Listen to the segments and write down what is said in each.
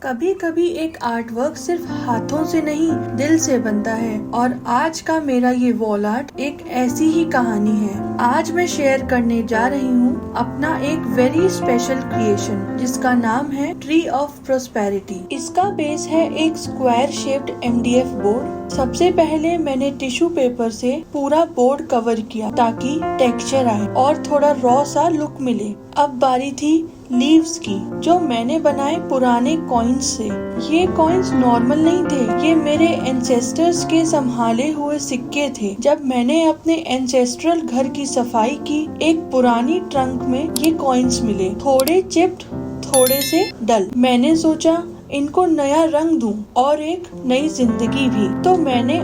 कभी कभी एक आर्ट वर्क सिर्फ हाथों से नहीं दिल से बनता है और आज का मेरा ये वॉल आर्ट एक ऐसी ही कहानी है। आज मैं शेयर करने जा रही हूँ अपना एक वेरी स्पेशल क्रिएशन जिसका नाम है ट्री ऑफ प्रोस्पेरिटी। इसका बेस है एक स्क्वायर शेप्ड MDF बोर्ड। सबसे पहले मैंने टिश्यू पेपर से पूरा बोर्ड कवर किया ताकि टेक्सचर आए और थोड़ा रॉ सा लुक मिले। अब बारी थी लीव्स की, जो मैंने बनाए पुराने कॉइन्स से। ये कॉइन्स नॉर्मल नहीं थे, ये मेरे एंसेस्टर्स के संभाले हुए सिक्के थे। जब मैंने अपने एंसेस्ट्रल घर की सफाई की, एक पुरानी ट्रंक में ये कॉइन्स मिले, थोड़े चिप्ड, थोड़े से डल। मैंने सोचा इनको नया रंग दूं और एक नई जिंदगी भी। तो मैंने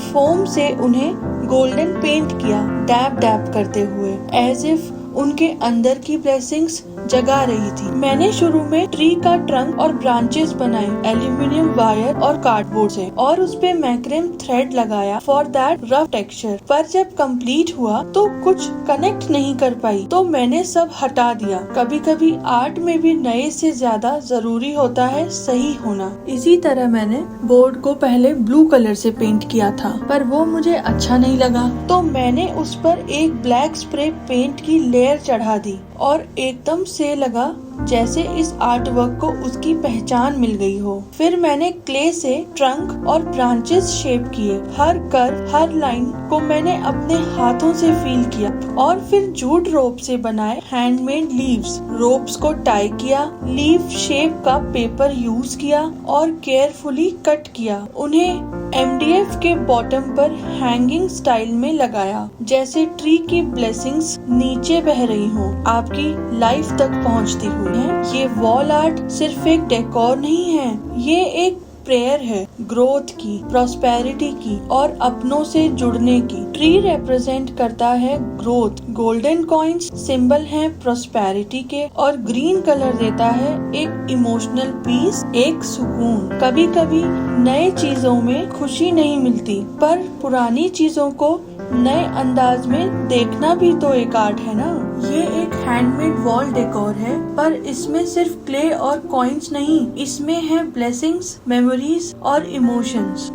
फोम से उन्हें गोल्डन पेंट किया, डैब डैब करते हुए, एज इफ उनके अंदर की ब्लेसिंग्स जगा रही थी। मैंने शुरू में ट्री का ट्रंक और ब्रांचेस बनाए एल्यूमिनियम वायर और कार्डबोर्ड से, और उस पे मैक्रेम थ्रेड लगाया फॉर दैट रफ टेक्सचर। पर जब कंप्लीट हुआ तो कुछ कनेक्ट नहीं कर पाई, तो मैंने सब हटा दिया। कभी कभी आर्ट में भी नए से ज्यादा जरूरी होता है सही होना। इसी तरह मैंने बोर्ड को पहले ब्लू कलर से पेंट किया था, पर वो मुझे अच्छा नहीं लगा, तो मैंने उस पर एक ब्लैक स्प्रे पेंट की लेयर चढ़ा दी और एकदम से लगा जैसे इस आर्ट वर्क को उसकी पहचान मिल गई हो। फिर मैंने क्ले से ट्रंक और ब्रांचेस शेप किए। हर कर्व, हर लाइन को मैंने अपने हाथों से फील किया, और फिर जूट रोप से बनाए हैंडमेड लीव्स। रोप्स को टाई किया, लीफ शेप का पेपर यूज किया और केयरफुली कट किया। उन्हें MDF के बॉटम पर हैंगिंग स्टाइल में लगाया, जैसे ट्री की ब्लेसिंग्स नीचे बह रही हो, आपकी लाइफ तक पहुंचती हुई है। ये वॉल आर्ट सिर्फ एक डेकोर नहीं है, ये एक प्रेयर है ग्रोथ की, प्रॉस्पेरिटी की और अपनों से जुड़ने की। ट्री रिप्रेजेंट करता है ग्रोथ, गोल्डन कॉइन्स सिंबल हैं प्रॉस्पेरिटी के, और ग्रीन कलर देता है एक इमोशनल पीस, एक सुकून। कभी कभी नए चीजों में खुशी नहीं मिलती, पर पुरानी चीजों को नए अंदाज में देखना भी तो एक आर्ट है ना। ये एक हैंडमेड वॉल डेकोर है, पर इसमें सिर्फ क्ले और कॉइन्स नहीं, इसमें है ब्लेसिंग्स, मेमोरीज और इमोशंस।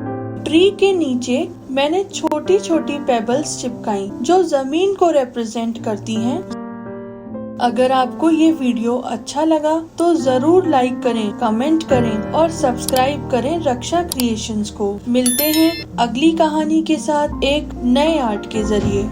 ट्री के नीचे मैंने छोटी छोटी पेबल्स चिपकाई जो जमीन को रिप्रेजेंट करती हैं। अगर आपको ये वीडियो अच्छा लगा तो जरूर लाइक करें, कमेंट करें और सब्सक्राइब करें रक्षा क्रिएशंस को। मिलते हैं अगली कहानी के साथ एक नए आर्ट के जरिए।